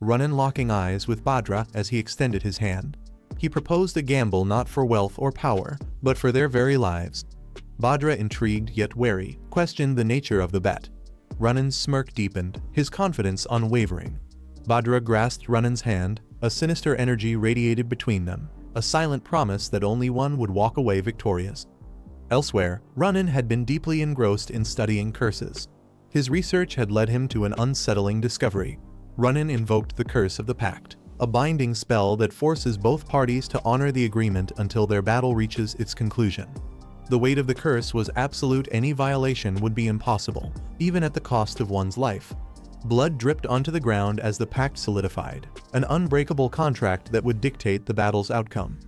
Runnin locking eyes with Bhadra as he extended his hand. He proposed a gamble not for wealth or power, but for their very lives. Bhadra, intrigued yet wary, questioned the nature of the bet. Runnin's smirk deepened, his confidence unwavering. Bhadra grasped Runnin's hand, a sinister energy radiated between them, a silent promise that only one would walk away victorious. Elsewhere, Runnin had been deeply engrossed in studying curses. His research had led him to an unsettling discovery. Runnin invoked the Curse of the Pact, a binding spell that forces both parties to honor the agreement until their battle reaches its conclusion. The weight of the curse was absolute. Any violation would be impossible, even at the cost of one's life. Blood dripped onto the ground as the pact solidified, an unbreakable contract that would dictate the battle's outcome.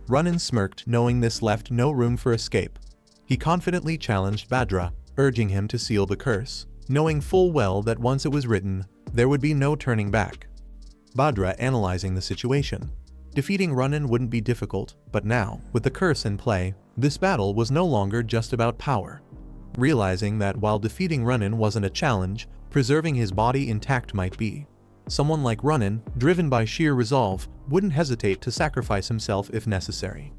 Runnin smirked, knowing this left no room for escape. He confidently challenged Bhadra, urging him to seal the curse, knowing full well that once it was written, there would be no turning back. Bhadra analyzing the situation. Defeating Runnin wouldn't be difficult, but now, with the curse in play, this battle was no longer just about power. Realizing that while defeating Runnin wasn't a challenge, preserving his body intact might be. Someone like Runnin, driven by sheer resolve, wouldn't hesitate to sacrifice himself if necessary.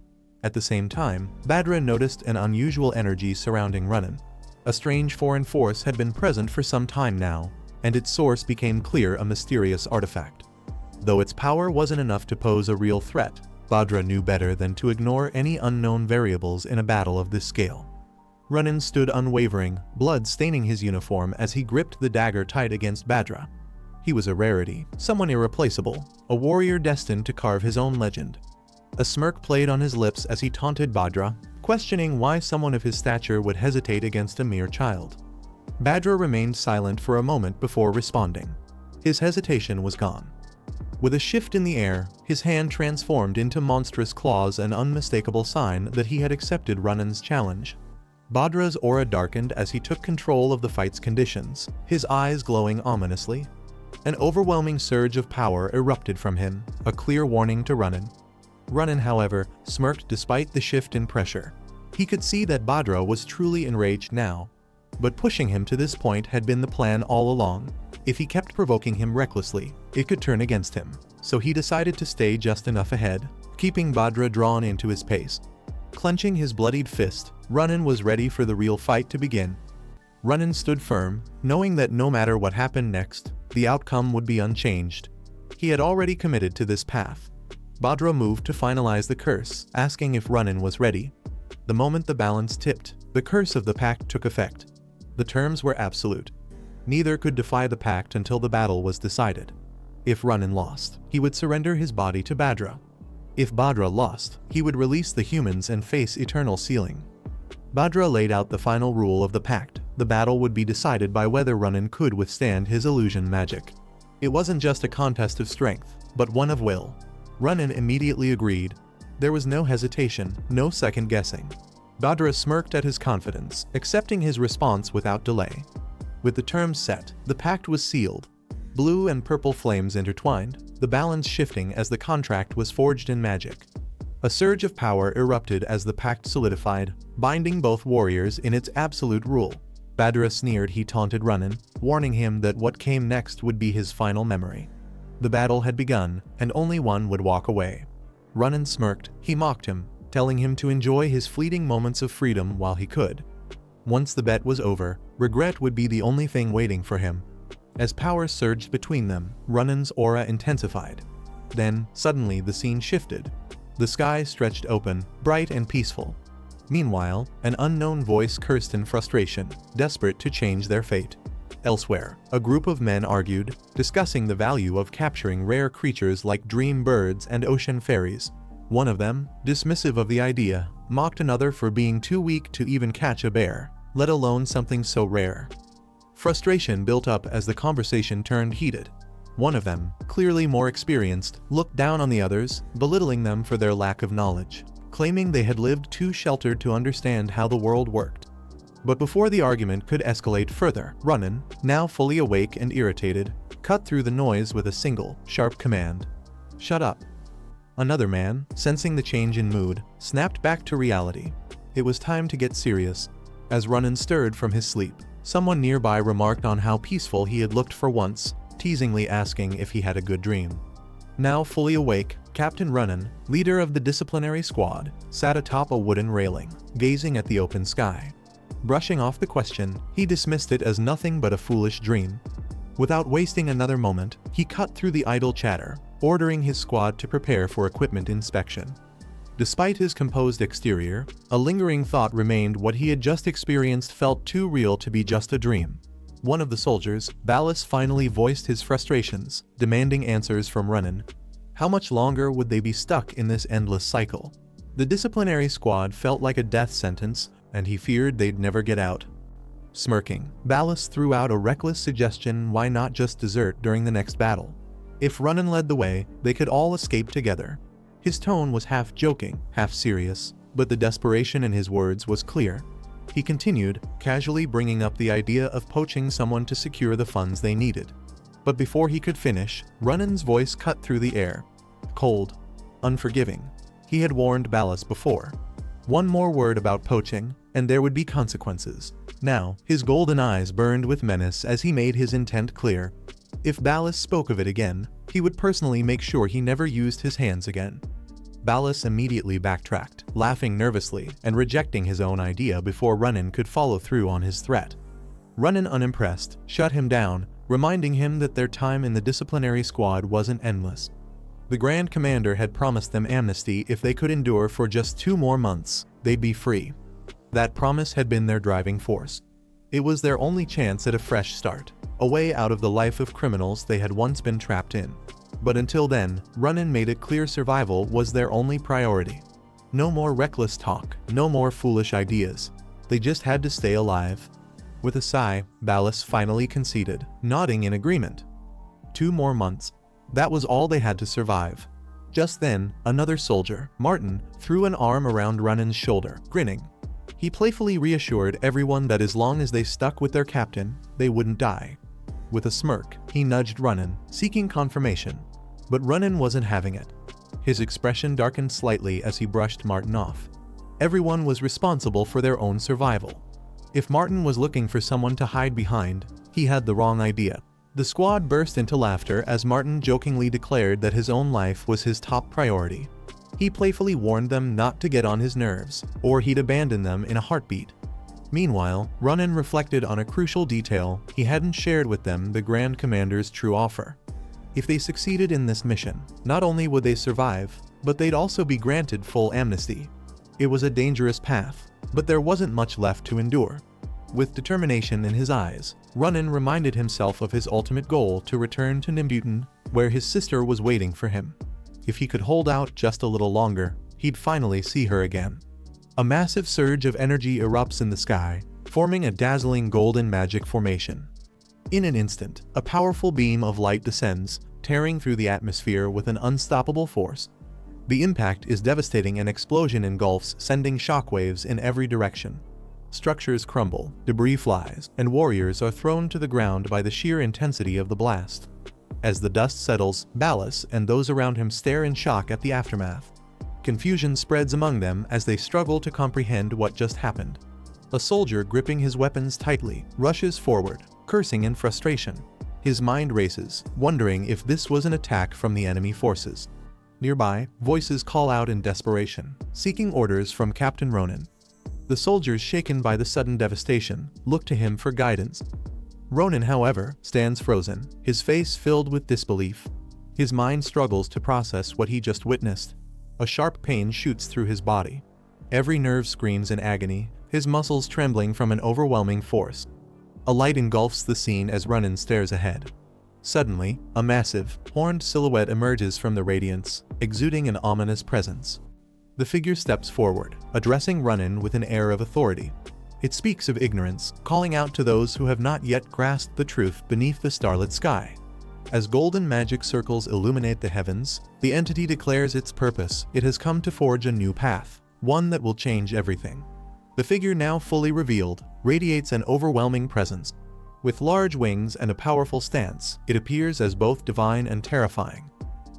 At the same time, Bhadra noticed an unusual energy surrounding Runnin. A strange foreign force had been present for some time now, and its source became clear: a mysterious artifact. Though its power wasn't enough to pose a real threat, Bhadra knew better than to ignore any unknown variables in a battle of this scale. Runnin stood unwavering, blood staining his uniform as he gripped the dagger tight against Bhadra. He was a rarity, someone irreplaceable, a warrior destined to carve his own legend. A smirk played on his lips as he taunted Bhadra, questioning why someone of his stature would hesitate against a mere child. Bhadra remained silent for a moment before responding. His hesitation was gone. With a shift in the air, his hand transformed into monstrous claws, an unmistakable sign that he had accepted Runnin's challenge. Bhadra's aura darkened as he took control of the fight's conditions, his eyes glowing ominously. An overwhelming surge of power erupted from him, a clear warning to Runnin. Runnin, however, smirked despite the shift in pressure. He could see that Bhadra was truly enraged now. But pushing him to this point had been the plan all along. If he kept provoking him recklessly, it could turn against him, so he decided to stay just enough ahead, keeping Bhadra drawn into his pace. Clenching his bloodied fist, Runnin was ready for the real fight to begin. Runnin stood firm, knowing that no matter what happened next, the outcome would be unchanged. He had already committed to this path. Bhadra moved to finalize the curse, asking if Runnin was ready. The moment the balance tipped, the curse of the pact took effect. The terms were absolute. Neither could defy the pact until the battle was decided. If Runnin lost, he would surrender his body to Bhadra. If Bhadra lost, he would release the humans and face eternal sealing. Bhadra laid out the final rule of the pact. The battle would be decided by whether Runnin could withstand his illusion magic. It wasn't just a contest of strength, but one of will. Runnin immediately agreed. There was no hesitation, no second guessing. Bhadra smirked at his confidence, accepting his response without delay. With the terms set, the pact was sealed. Blue and purple flames intertwined, the balance shifting as the contract was forged in magic. A surge of power erupted as the pact solidified, binding both warriors in its absolute rule. Bhadra sneered. He taunted Runnin, warning him that what came next would be his final memory. The battle had begun, and only one would walk away. Runnin smirked. He mocked him, telling him to enjoy his fleeting moments of freedom while he could. Once the bet was over, regret would be the only thing waiting for him. As power surged between them, Runnin's aura intensified. Then, suddenly the scene shifted. The sky stretched open, bright and peaceful. Meanwhile, an unknown voice cursed in frustration, desperate to change their fate. Elsewhere, a group of men argued, discussing the value of capturing rare creatures like dream birds and ocean fairies. One of them, dismissive of the idea, mocked another for being too weak to even catch a bear, let alone something so rare. Frustration built up as the conversation turned heated. One of them, clearly more experienced, looked down on the others, belittling them for their lack of knowledge, claiming they had lived too sheltered to understand how the world worked. But before the argument could escalate further, Runnin, now fully awake and irritated, cut through the noise with a single, sharp command. "Shut up." Another man, sensing the change in mood, snapped back to reality. It was time to get serious. As Runnin stirred from his sleep, someone nearby remarked on how peaceful he had looked for once. teasingly asking if he had a good dream. Now fully awake, Captain Runnin, leader of the disciplinary squad, sat atop a wooden railing, gazing at the open sky. Brushing off the question, he dismissed it as nothing but a foolish dream. Without wasting another moment, he cut through the idle chatter, ordering his squad to prepare for equipment inspection. Despite his composed exterior, a lingering thought remained. What he had just experienced felt too real to be just a dream. One of the soldiers, Ballas, finally voiced his frustrations, demanding answers from Runnin. How much longer would they be stuck in this endless cycle? The disciplinary squad felt like a death sentence, and he feared they'd never get out. Smirking, Ballas threw out a reckless suggestion: why not just desert during the next battle? If Runnin led the way, they could all escape together. His tone was half joking, half serious, but the desperation in his words was clear. He continued, casually bringing up the idea of poaching someone to secure the funds they needed. But before he could finish, Runnin's voice cut through the air. Cold, unforgiving. He had warned Ballas before. One more word about poaching, and there would be consequences. Now, his golden eyes burned with menace as he made his intent clear. If Ballas spoke of it again, he would personally make sure he never used his hands again. Ballas immediately backtracked, laughing nervously and rejecting his own idea before Runnin could follow through on his threat. Runnin, unimpressed, shut him down, reminding him that their time in the disciplinary squad wasn't endless. The Grand Commander had promised them amnesty if they could endure for just 2 more months, they'd be free. That promise had been their driving force. It was their only chance at a fresh start, a way out of the life of criminals they had once been trapped in. But until then, Runnin made it clear survival was their only priority. No more reckless talk, no more foolish ideas. They just had to stay alive. With a sigh, Ballas finally conceded, nodding in agreement. 2 more months. That was all they had to survive. Just then, another soldier, Martin, threw an arm around Runnin's shoulder, grinning. He playfully reassured everyone that as long as they stuck with their captain, they wouldn't die. With a smirk, he nudged Runnin, seeking confirmation. But Runnin wasn't having it. His expression darkened slightly as he brushed Martin off. Everyone was responsible for their own survival. If Martin was looking for someone to hide behind, he had the wrong idea. The squad burst into laughter as Martin jokingly declared that his own life was his top priority. He playfully warned them not to get on his nerves, or he'd abandon them in a heartbeat. Meanwhile, Runnin reflected on a crucial detail he hadn't shared with them: the Grand Commander's true offer. If they succeeded in this mission, not only would they survive, but they'd also be granted full amnesty. It was a dangerous path, but there wasn't much left to endure. With determination in his eyes, Runnin reminded himself of his ultimate goal: to return to Nimbutan, where his sister was waiting for him. If he could hold out just a little longer, he'd finally see her again. A massive surge of energy erupts in the sky, forming a dazzling golden magic formation. In an instant, a powerful beam of light descends, tearing through the atmosphere with an unstoppable force. The impact is devastating. An explosion engulfs, sending shockwaves in every direction. Structures crumble, debris flies, and warriors are thrown to the ground by the sheer intensity of the blast. As the dust settles, Ballas and those around him stare in shock at the aftermath. Confusion spreads among them as they struggle to comprehend what just happened. A soldier, gripping his weapons tightly, rushes forward, cursing in frustration. His mind races, wondering if this was an attack from the enemy forces. Nearby, voices call out in desperation, seeking orders from Captain Ronin. The soldiers, shaken by the sudden devastation, look to him for guidance. Ronin, however, stands frozen, his face filled with disbelief. His mind struggles to process what he just witnessed. A sharp pain shoots through his body. Every nerve screams in agony, his muscles trembling from an overwhelming force. A light engulfs the scene as Ronin stares ahead. Suddenly, a massive, horned silhouette emerges from the radiance, exuding an ominous presence. The figure steps forward, addressing Ronin with an air of authority. It speaks of ignorance, calling out to those who have not yet grasped the truth beneath the starlit sky. As golden magic circles illuminate the heavens, the entity declares its purpose: it has come to forge a new path, one that will change everything. The figure, now fully revealed, radiates an overwhelming presence. With large wings and a powerful stance, it appears as both divine and terrifying.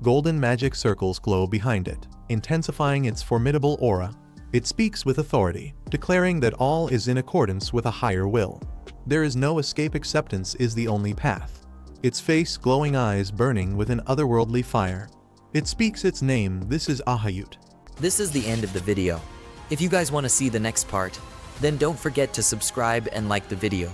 Golden magic circles glow behind it, intensifying its formidable aura. It speaks with authority, declaring that all is in accordance with a higher will. There is no escape, acceptance is the only path. its face glowing eyes burning with an otherworldly fire. It speaks its name. This is Ahayut. This is the end of the video. If you guys want to see the next part, then don't forget to subscribe and like the video.